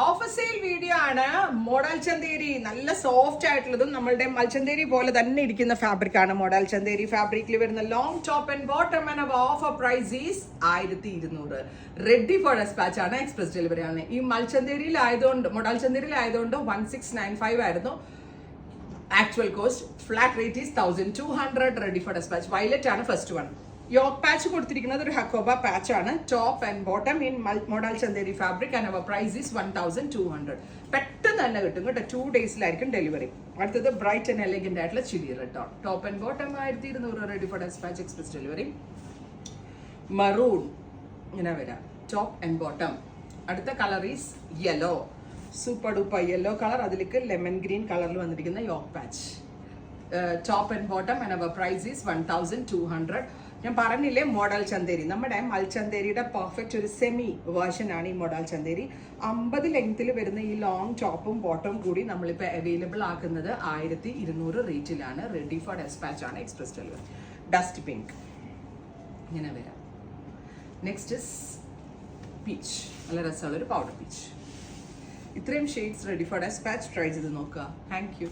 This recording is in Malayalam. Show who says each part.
Speaker 1: ഓഫർ സെയിൽ വീഡിയോ ആണ്. മോഡൽ ചന്തേരി നല്ല സോഫ്റ്റ് ആയിട്ടുള്ളതും നമ്മളുടെ മൽച്ചന്തേരി പോലെ തന്നെ ഇരിക്കുന്ന ഫാബ്രിക് ആണ്. മോഡൽ ചന്തേരി ഫാബ്രിക്കിൽ വരുന്ന long top and bottom and offer price is 1200. Ready for dispatch ആണ്, എക്സ്പ്രസ് ഡെലിവറി ആണ്. ഈ മൽച്ചന്തേരിയിലായതുകൊണ്ട് മോഡൽ ചന്തേരിയിലായതുകൊണ്ട് 1695 ആയിരുന്നു actual cost. Flat rate is 1200. Ready for dispatch. Violet ആണ് ഫസ്റ്റ് വൺ. യോക്ക് പാച്ച് കൊടുത്തിരിക്കുന്നത് ഒരു ഹക്കോബ പാച്ച് ആണ്. Top and bottom in model Chanderi fabric and our price is 1200. പെട്ടെന്ന് തന്നെ കിട്ടും കേട്ടോ. 2 ഡേയ്സിലായിരിക്കും ഡെലിവറി. അടുത്തത് ബ്രൈറ്റ് ആൻഡ് എലഗന്റ് ആയിട്ടുള്ള ചില്ലി റെഡ് ആണ്. Top and bottom 1200. Ready for despatch, express delivery. Maroon ഇങ്ങനെ വരാം. Top and bottom. അടുത്ത colour is yellow. Super duper yellow colour. അതിലേക്ക് ലെമൺ ഗ്രീൻ കളറിൽ വന്നിരിക്കുന്ന yoke patch. Top and bottom and our price is 1200. ഞാൻ പറഞ്ഞില്ലേ മോഡൽ ചന്തേരി, നമ്മുടെ മൽച്ചന്തേരിയുടെ പെർഫെക്റ്റ് ഒരു സെമി വേർഷൻ ആണ് ഈ മോഡൽ ചന്തേരി. 50 ലെങ്ത്തിൽ വരുന്ന ഈ ലോങ് ടോപ്പും ബോട്ടവും കൂടി നമ്മളിപ്പോൾ അവൈലബിൾ ആക്കുന്നത് 1200 റേറ്റിലാണ്. റെഡി ഫോർ ഡെസ്പാച്ച് ആണ്, എക്സ്പ്രസ് ഡെലിവറി. ഡസ്റ്റ് പിങ്ക് ഇങ്ങനെ വരാം. Next is peach. നല്ല രസമുള്ളൊരു പൗഡർ പീച്ച്. ഇത്രയും shades ready for dispatch. Try ചെയ്ത് നോക്കുക. Thank U.